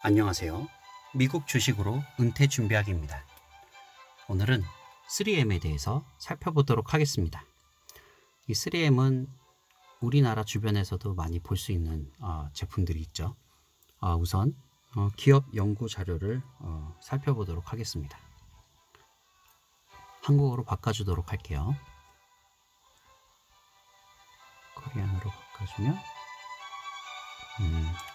안녕하세요. 미국 주식으로 은퇴 준비하기입니다. 오늘은 3M에 대해서 살펴보도록 하겠습니다. 이 3M은 우리나라 주변에서도 많이 볼 수 있는 제품들이 있죠. 우선 기업 연구 자료를 살펴보도록 하겠습니다. 한국어로 바꿔주도록 할게요. 코리안으로 바꿔주면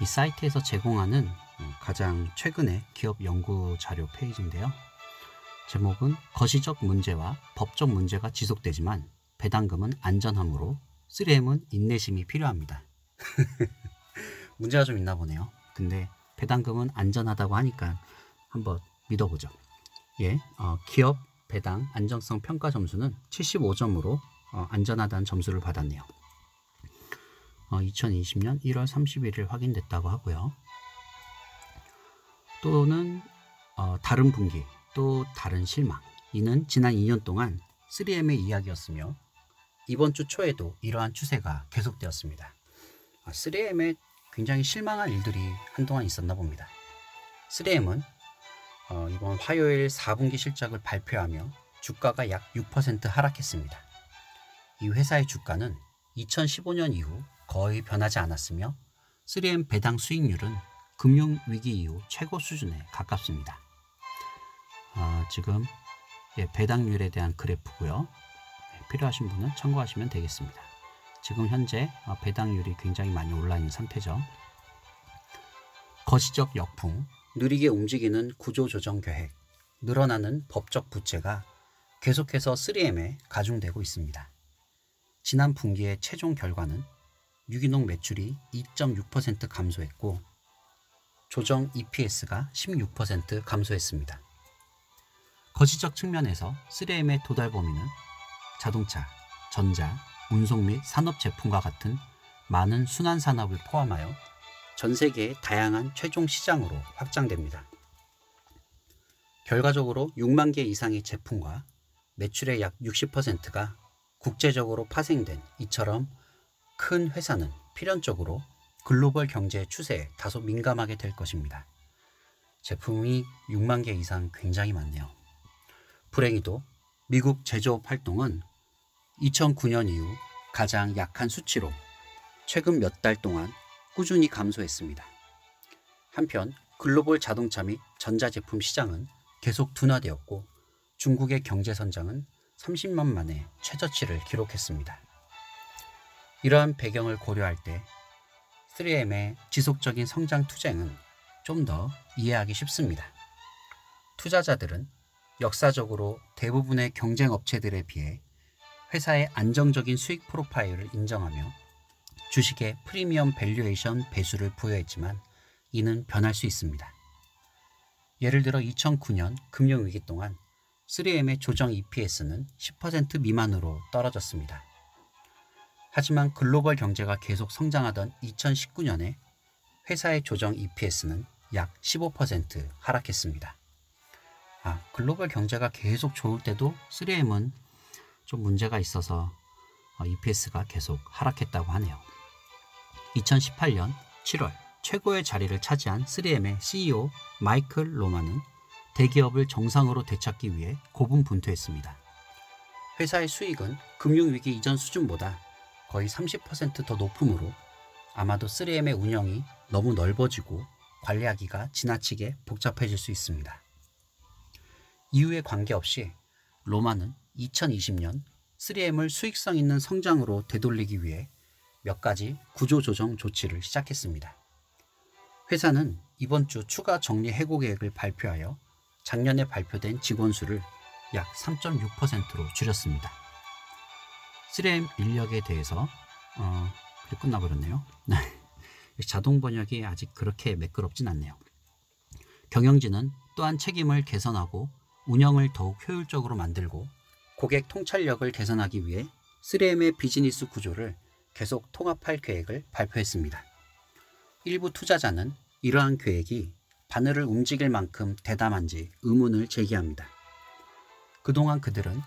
이 사이트에서 제공하는 가장 최근의 기업 연구 자료 페이지인데요. 제목은 거시적 문제와 법적 문제가 지속되지만 배당금은 안전하므로 3M은 인내심이 필요합니다. 문제가 좀 있나 보네요. 근데 배당금은 안전하다고 하니까 한번 믿어보죠. 기업 배당 안정성 평가 점수는 75점으로 안전하다는 점수를 받았네요. 2020년 1월 31일 확인됐다고 하고요. 또는 다른 분기, 또 다른 실망. 이는 지난 2년 동안 3M의 이야기였으며 이번 주 초에도 이러한 추세가 계속되었습니다. 3M에 굉장히 실망한 일들이 한동안 있었나 봅니다. 3M은 이번 화요일 4분기 실적을 발표하며 주가가 약 6% 하락했습니다. 이 회사의 주가는 2015년 이후 거의 변하지 않았으며 3M 배당 수익률은 금융위기 이후 최고 수준에 가깝습니다. 지금 배당률에 대한 그래프고요. 필요하신 분은 참고하시면 되겠습니다. 지금 현재 배당률이 굉장히 많이 올라 있는 상태죠. 거시적 역풍, 느리게 움직이는 구조조정 계획, 늘어나는 법적 부채가 계속해서 3M에 가중되고 있습니다. 지난 분기의 최종 결과는 유기농 매출이 2.6% 감소했고 조정 EPS가 16% 감소했습니다. 거시적 측면에서 3M의 도달 범위는 자동차, 전자, 운송 및 산업 제품과 같은 많은 순환 산업을 포함하여 전 세계의 다양한 최종 시장으로 확장됩니다. 결과적으로 6만 개 이상의 제품과 매출의 약 60%가 국제적으로 파생된 이처럼 큰 회사는 필연적으로 글로벌 경제의 추세에 다소 민감하게 될 것입니다. 제품이 6만 개 이상 굉장히 많네요. 불행히도 미국 제조업 활동은 2009년 이후 가장 약한 수치로 최근 몇 달 동안 꾸준히 감소했습니다. 한편 글로벌 자동차 및 전자제품 시장은 계속 둔화되었고 중국의 경제 선장은 30년 만에 최저치를 기록했습니다. 이러한 배경을 고려할 때 3M의 지속적인 성장 투쟁은 좀 더 이해하기 쉽습니다. 투자자들은 역사적으로 대부분의 경쟁 업체들에 비해 회사의 안정적인 수익 프로파일을 인정하며 주식의 프리미엄 밸류에이션 배수를 부여했지만 이는 변할 수 있습니다. 예를 들어 2009년 금융위기 동안 3M의 조정 EPS는 10% 미만으로 떨어졌습니다. 하지만 글로벌 경제가 계속 성장하던 2019년에 회사의 조정 EPS는 약 15% 하락했습니다. 글로벌 경제가 계속 좋을 때도 3M은 좀 문제가 있어서 EPS가 계속 하락했다고 하네요. 2018년 7월 최고의 자리를 차지한 3M의 CEO 마이클 로만은 대기업을 정상으로 되찾기 위해 고군분투했습니다. 회사의 수익은 금융위기 이전 수준보다 거의 30% 더 높으므로 아마도 3M의 운영이 너무 넓어지고 관리하기가 지나치게 복잡해질 수 있습니다. 이유에 관계없이 로만은 2020년 3M을 수익성 있는 성장으로 되돌리기 위해 몇 가지 구조조정 조치를 시작했습니다. 회사는 이번 주 추가 정리 해고 계획을 발표하여 작년에 발표된 직원 수를 약 3.6%로 줄였습니다. 3M 인력에 대해서 끝나버렸네요. 자동 번역이 아직 그렇게 매끄럽진 않네요. 경영진은 또한 책임을 개선하고 운영을 더욱 효율적으로 만들고 고객 통찰력을 개선하기 위해 3M의 비즈니스 구조를 계속 통합할 계획을 발표했습니다. 일부 투자자는 이러한 계획이 바늘을 움직일 만큼 대담한지 의문을 제기합니다. 그동안 그들은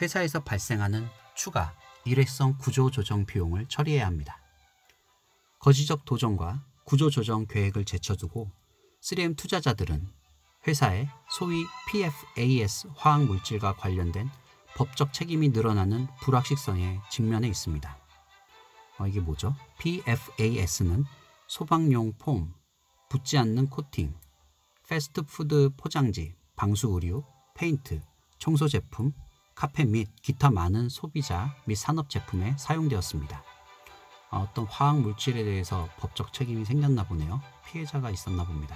회사에서 발생하는 추가 일회성 구조조정 비용을 처리해야 합니다. 거시적 도전과 구조조정 계획을 제쳐두고 3M 투자자들은 회사의 소위 PFAS 화학물질과 관련된 법적 책임이 늘어나는 불확실성에 직면해 있습니다. 이게 뭐죠? PFAS는 소방용 폼, 붙지 않는 코팅, 패스트푸드 포장지, 방수 의류, 페인트, 청소 제품, 카페 및 기타 많은 소비자 및 산업 제품에 사용되었습니다. 어떤 화학 물질에 대해서 법적 책임이 생겼나 보네요. 피해자가 있었나 봅니다.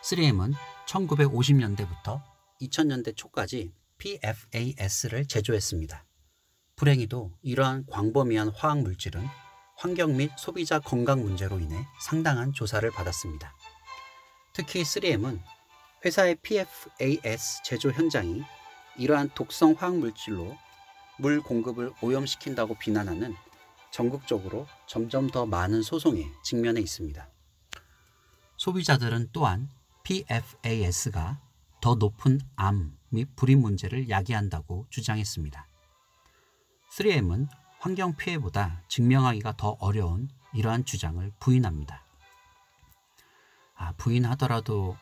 3M은 1950년대부터 2000년대 초까지 PFAS를 제조했습니다. 불행히도 이러한 광범위한 화학 물질은 환경 및 소비자 건강 문제로 인해 상당한 조사를 받았습니다. 특히 3M은 회사의 PFAS 제조 현장이 이러한 독성 화학 물질로 물 공급을 오염시킨다고 비난하는 전국적으로 점점 더 많은 소송에 직면해 있습니다. 소비자들은 또한 PFAS가 더 높은 암 및 불임 문제를 야기한다고 주장했습니다. 3M은 환경 피해보다 증명하기가 더 어려운 이러한 주장을 부인합니다. 부인하더라도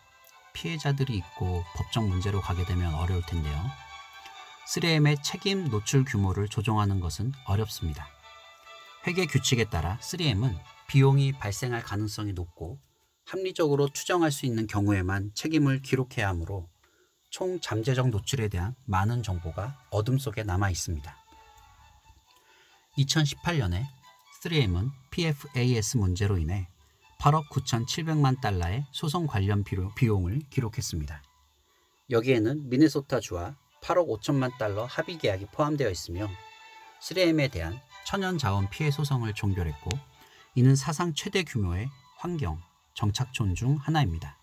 피해자들이 있고 법적 문제로 가게 되면 어려울 텐데요. 3M의 책임 노출 규모를 조정하는 것은 어렵습니다. 회계 규칙에 따라 3M은 비용이 발생할 가능성이 높고 합리적으로 추정할 수 있는 경우에만 책임을 기록해야 하므로 총 잠재적 노출에 대한 많은 정보가 어둠 속에 남아 있습니다. 2018년에 3M은 PFAS 문제로 인해 8억 9,700만 달러의 소송 관련 비용을 기록했습니다. 여기에는 미네소타주와 8억 5천만 달러 합의 계약이 포함되어 있으며 3M에 대한 천연자원 피해 소송을 종결했고 이는 사상 최대 규모의 환경, 정착촌 중 하나입니다.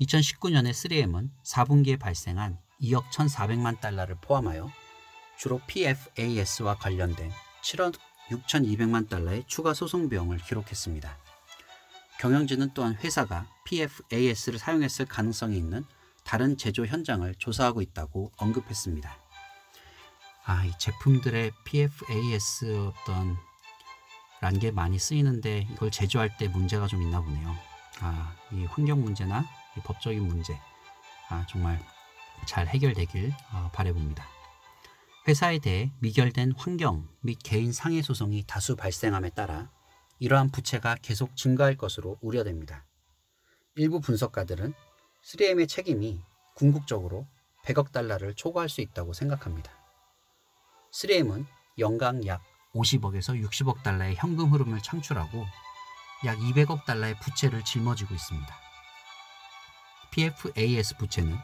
2019년에 3M은 4분기에 발생한 2억 1,400만 달러를 포함하여 주로 PFAS와 관련된 7억 6,200만 달러의 추가 소송 비용을 기록했습니다. 경영진은 또한 회사가 PFAS를 사용했을 가능성이 있는 다른 제조 현장을 조사하고 있다고 언급했습니다. 이 제품들의 PFAS 라는 게 많이 쓰이는데 이걸 제조할 때 문제가 좀 있나 보네요. 이 환경 문제나 이 법적인 문제 정말 잘 해결되길 바라봅니다. 회사에 대해 미결된 환경 및 개인 상해 소송이 다수 발생함에 따라 이러한 부채가 계속 증가할 것으로 우려됩니다. 일부 분석가들은 3M의 책임이 궁극적으로 100억 달러를 초과할 수 있다고 생각합니다. 3M은 연간 약 50억에서 60억 달러의 현금 흐름을 창출하고 약 200억 달러의 부채를 짊어지고 있습니다. PFAS 부채는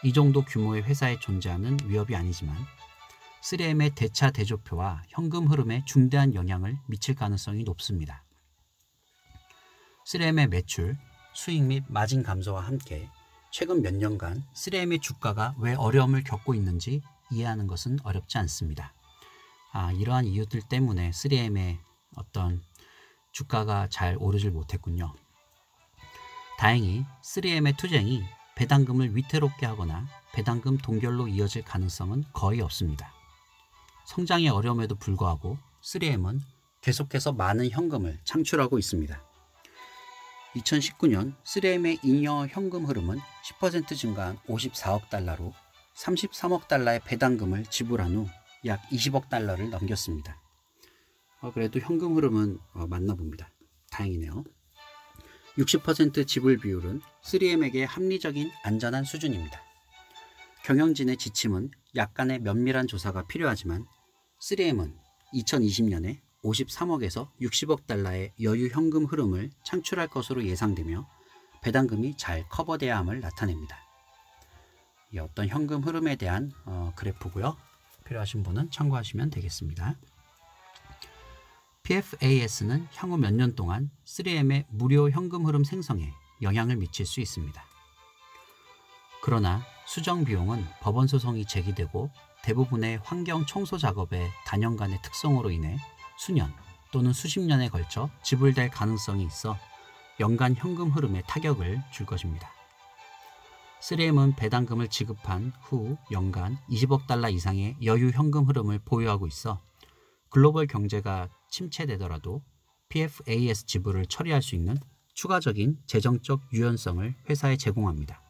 이 정도 규모의 회사에 존재하는 위협이 아니지만 3M의 대차 대조표와 현금 흐름에 중대한 영향을 미칠 가능성이 높습니다. 3M의 매출, 수익 및 마진 감소와 함께 최근 몇 년간 3M의 주가가 왜 어려움을 겪고 있는지 이해하는 것은 어렵지 않습니다. 이러한 이유들 때문에 3M의 어떤 주가가 잘 오르질 못했군요. 다행히 3M의 투쟁이 배당금을 위태롭게 하거나 배당금 동결로 이어질 가능성은 거의 없습니다. 성장의 어려움에도 불구하고 3M은 계속해서 많은 현금을 창출하고 있습니다. 2019년 3M의 잉여 현금 흐름은 10% 증가한 54억 달러로 33억 달러의 배당금을 지불한 후 약 20억 달러를 넘겼습니다. 그래도 현금 흐름은 맞나 봅니다. 다행이네요. 60% 지불 비율은 3M에게 합리적인 안전한 수준입니다. 경영진의 지침은 약간의 면밀한 조사가 필요하지만 3M은 2020년에 53억에서 60억 달러의 여유 현금 흐름을 창출할 것으로 예상되며 배당금이 잘 커버돼야 함을 나타냅니다. 이 어떤 현금 흐름에 대한 그래프고요. 필요하신 분은 참고하시면 되겠습니다. PFAS는 향후 몇 년 동안 3M의 무료 현금 흐름 생성에 영향을 미칠 수 있습니다. 그러나 수정 비용은 법원 소송이 제기되고 대부분의 환경 청소 작업의 단연간의 특성으로 인해 수년 또는 수십 년에 걸쳐 지불될 가능성이 있어 연간 현금 흐름에 타격을 줄 것입니다. 3M은 배당금을 지급한 후 연간 20억 달러 이상의 여유 현금 흐름을 보유하고 있어 글로벌 경제가 침체되더라도 PFAS 지불을 처리할 수 있는 추가적인 재정적 유연성을 회사에 제공합니다.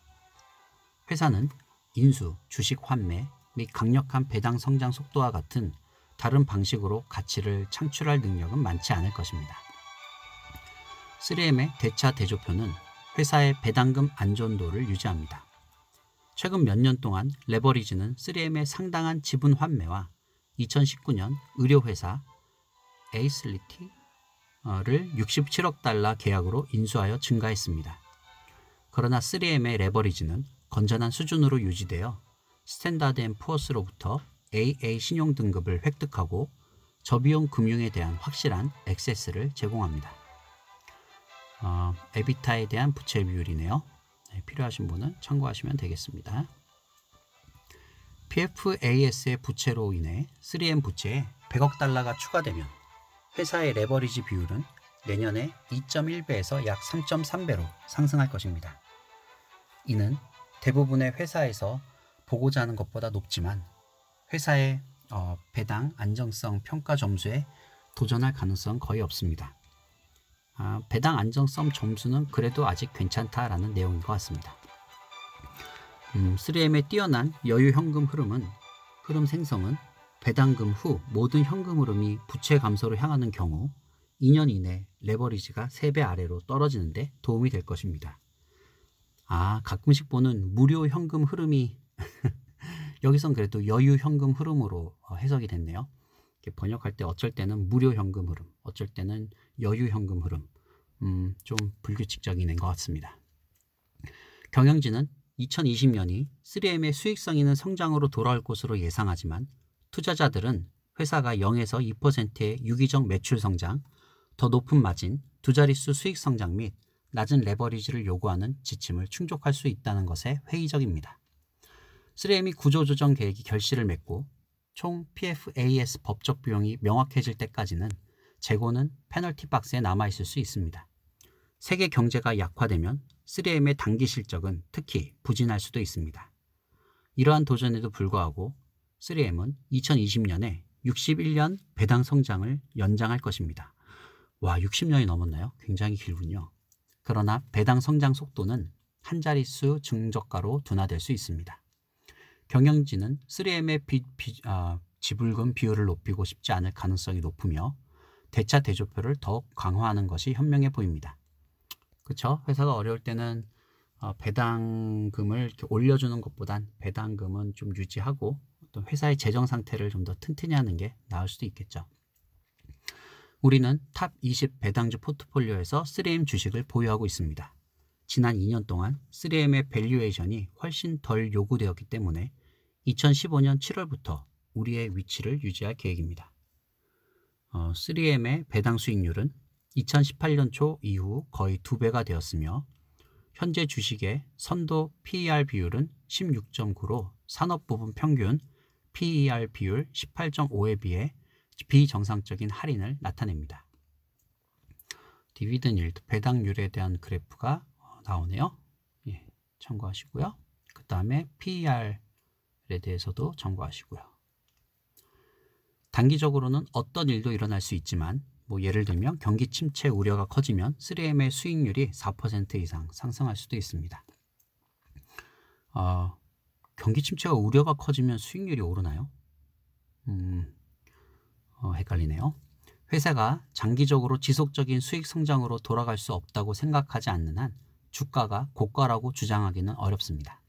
회사는 인수, 주식 환매 및 강력한 배당 성장 속도와 같은 다른 방식으로 가치를 창출할 능력은 많지 않을 것입니다. 3M의 대차 대조표는 회사의 배당금 안전도를 유지합니다. 최근 몇 년 동안 레버리지는 3M의 상당한 지분 환매와 2019년 의료회사 에이슬리티를 67억 달러 계약으로 인수하여 증가했습니다. 그러나 3M의 레버리지는 건전한 수준으로 유지되어 스탠다드 앤 푸어스로부터 AA 신용 등급을 획득하고 저비용 금융에 대한 확실한 액세스를 제공합니다. 에비타에 대한 부채 비율이네요. 필요하신 분은 참고하시면 되겠습니다. PFAS의 부채로 인해 3M 부채에 100억 달러가 추가되면 회사의 레버리지 비율은 내년에 2.1배에서 약 3.3배로 상승할 것입니다. 이는 대부분의 회사에서 보고자 하는 것보다 높지만 회사의 배당 안정성 평가 점수에 도전할 가능성은 거의 없습니다. 배당 안정성 점수는 그래도 아직 괜찮다라는 내용인 것 같습니다. 3M의 뛰어난 여유 현금 흐름 생성은 배당금 후 모든 현금 흐름이 부채 감소로 향하는 경우 2년 이내 레버리지가 3배 아래로 떨어지는데 도움이 될 것입니다. 가끔씩 보는 무료 현금 흐름이 여기선 그래도 여유 현금 흐름으로 해석이 됐네요. 번역할 때 어쩔 때는 무료 현금 흐름, 어쩔 때는 여유 현금 흐름, 좀 불규칙적인 것 같습니다. 경영진은 2020년이 3M의 수익성 있는 성장으로 돌아올 것으로 예상하지만 투자자들은 회사가 0에서 2%의 유기적 매출 성장, 더 높은 마진, 두 자릿수 수익 성장 및 낮은 레버리지를 요구하는 지침을 충족할 수 있다는 것에 회의적입니다. 3M이 구조조정 계획이 결실을 맺고 총 PFAS 법적 비용이 명확해질 때까지는 재고는 페널티 박스에 남아있을 수 있습니다. 세계 경제가 약화되면 3M의 단기 실적은 특히 부진할 수도 있습니다. 이러한 도전에도 불구하고 3M은 2020년에 61년 배당 성장을 연장할 것입니다. 와, 60년이 넘었나요? 굉장히 길군요. 그러나 배당 성장 속도는 한 자릿수 증저가로 둔화될 수 있습니다. 경영진은 3M의 지불금 비율을 높이고 싶지 않을 가능성이 높으며 대차 대조표를 더욱 강화하는 것이 현명해 보입니다. 그렇죠? 회사가 어려울 때는 배당금을 이렇게 올려주는 것보단 배당금은 좀 유지하고 또 회사의 재정 상태를 좀 더 튼튼히 하는 게 나을 수도 있겠죠. 우리는 탑 20 배당주 포트폴리오에서 3M 주식을 보유하고 있습니다. 지난 2년 동안 3M의 밸류에이션이 훨씬 덜 요구되었기 때문에 2015년 7월부터 우리의 위치를 유지할 계획입니다. 3M의 배당 수익률은 2018년 초 이후 거의 2배가 되었으며 현재 주식의 선도 PER 비율은 16.9로 산업 부분 평균 PER 비율 18.5에 비해 비정상적인 할인을 나타냅니다. 디비든 일드 배당률에 대한 그래프가 나오네요. 예, 참고하시고요. 그 다음에 PER에 대해서도 참고하시고요. 단기적으로는 어떤 일도 일어날 수 있지만 예를 들면 경기 침체 우려가 커지면 3M의 수익률이 4% 이상 상승할 수도 있습니다. 경기 침체가 우려가 커지면 수익률이 오르나요? 헷갈리네요. 회사가 장기적으로 지속적인 수익 성장으로 돌아갈 수 없다고 생각하지 않는 한 주가가 고가라고 주장하기는 어렵습니다.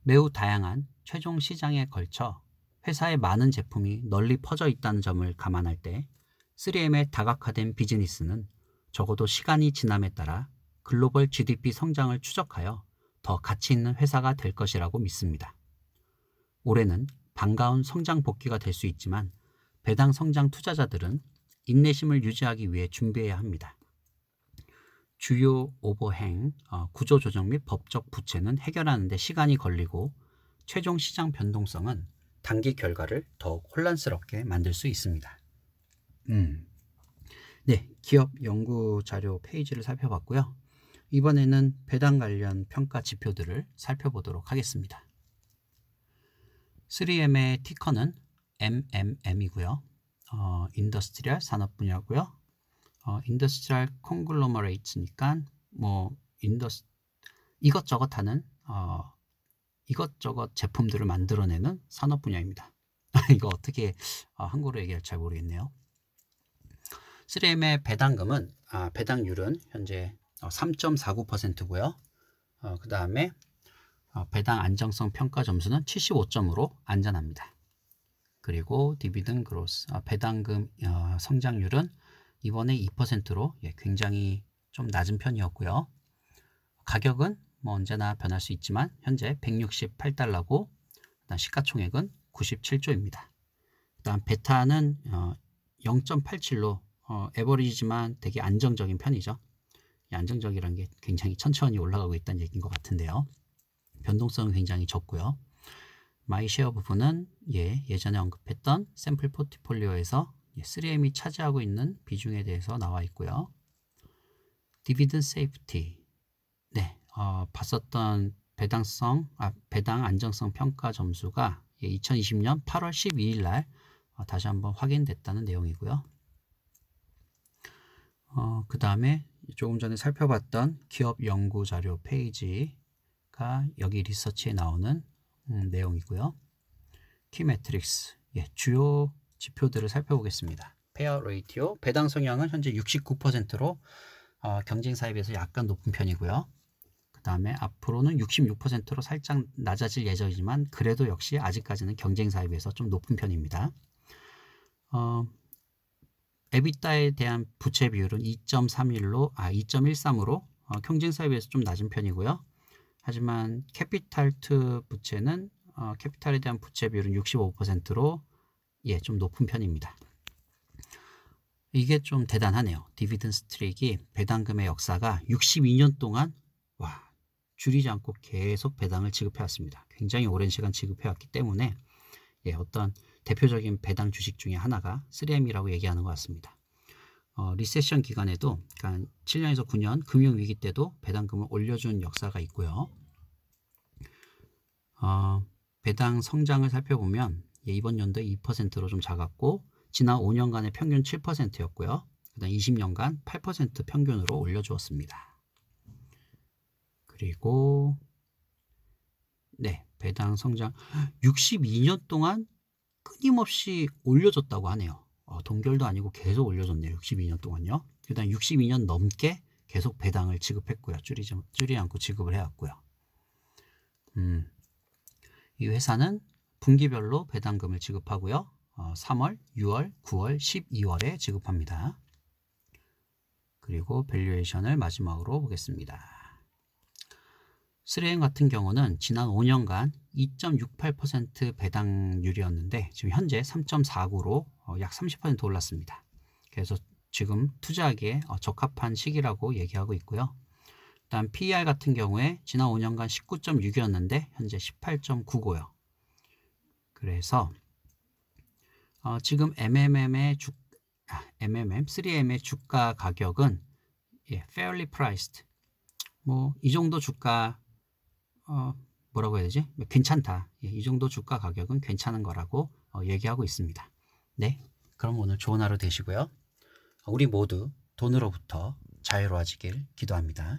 매우 다양한 최종 시장에 걸쳐 회사의 많은 제품이 널리 퍼져 있다는 점을 감안할 때 3M의 다각화된 비즈니스는 적어도 시간이 지남에 따라 글로벌 GDP 성장을 추적하여 더 가치 있는 회사가 될 것이라고 믿습니다. 올해는 반가운 성장 복귀가 될 수 있지만 배당 성장 투자자들은 인내심을 유지하기 위해 준비해야 합니다. 주요 오버행, 구조조정 및 법적 부채는 해결하는 데 시간이 걸리고 최종 시장 변동성은 단기 결과를 더욱 혼란스럽게 만들 수 있습니다. 네, 기업 연구 자료 페이지를 살펴봤고요. 이번에는 배당 관련 평가 지표들을 살펴보도록 하겠습니다. 3M의 티커는 MMM이고요. 인더스트리얼 산업 분야고요. 인더스트리얼 콩글로머레이트니까 뭐 이것저것 하는 이것저것 제품들을 만들어내는 산업 분야입니다. 이거 어떻게 한국어로 얘기할지 잘 모르겠네요. 3M의 배당금은 배당률은 현재 3.49%고요. 그 다음에 배당 안정성 평가 점수는 75점으로 안전합니다. 그리고 디비든 그로스 배당금 성장률은 이번에 2%로 굉장히 좀 낮은 편이었고요. 가격은 뭐 언제나 변할 수 있지만 현재 168달러고 시가총액은 97조입니다. 그다음 베타는 0.87로 에버리지만 되게 안정적인 편이죠. 안정적이라는 게 굉장히 천천히 올라가고 있다는 얘기인 것 같은데요. 변동성은 굉장히 적고요. 마이쉐어 부분은 예전에 언급했던 샘플 포트폴리오에서 3M이 차지하고 있는 비중에 대해서 나와 있고요. 디비든 세이프티, 봤었던 배당 안정성 평가 점수가 2020년 8월 12일 날 다시 한번 확인됐다는 내용이고요. 그 다음에 조금 전에 살펴봤던 기업 연구 자료 페이지가 여기 리서치에 나오는 내용이고요. 키 매트릭스, 주요 지표들을 살펴보겠습니다. 페어 레이티오, 배당 성향은 현재 69%로 경쟁사에 비해서 약간 높은 편이고요. 그 다음에 앞으로는 66%로 살짝 낮아질 예정이지만 그래도 역시 아직까지는 경쟁사에 비해서 좀 높은 편입니다. 에비타에 대한 부채 비율은 2.13으로 경쟁사에 비해서 좀 낮은 편이고요. 하지만 캐피탈 투 부채는 캐피탈에 대한 부채 비율은 65%로 좀 높은 편입니다. 이게 좀 대단하네요. 디비든 스트릭이 배당금의 역사가 62년 동안 줄이지 않고 계속 배당을 지급해 왔습니다. 굉장히 오랜 시간 지급해 왔기 때문에 어떤 대표적인 배당 주식 중에 하나가 3M이라고 얘기하는 것 같습니다. 리세션 기간에도 그러니까 7년에서 9년 금융위기 때도 배당금을 올려준 역사가 있고요. 배당 성장을 살펴보면 이번 연도에 2%로 좀 작았고 지난 5년간의 평균 7%였고요. 그다음 20년간 8% 평균으로 올려주었습니다. 그리고 배당 성장 62년 동안 끊임없이 올려줬다고 하네요. 동결도 아니고 계속 올려줬네요. 62년 동안요. 그다음 62년 넘게 계속 배당을 지급했고요. 줄이지 않고 지급을 해왔고요. 이 회사는 분기별로 배당금을 지급하고요. 3월, 6월, 9월, 12월에 지급합니다. 그리고 밸류에이션을 마지막으로 보겠습니다. 3M 같은 경우는 지난 5년간 2.68% 배당률이었는데 지금 현재 3.49로 약 30% 올랐습니다. 그래서 지금 투자하기에 적합한 시기라고 얘기하고 있고요. 일단 PER 같은 경우에 지난 5년간 19.6이었는데 현재 18.9고요. 그래서 지금 3M의 주가 가격은 fairly priced, 뭐 이 정도 주가 뭐라고 해야 되지? 괜찮다. 이 정도 주가 가격은 괜찮은 거라고 얘기하고 있습니다. 그럼 오늘 좋은 하루 되시고요. 우리 모두 돈으로부터 자유로워지길 기도합니다.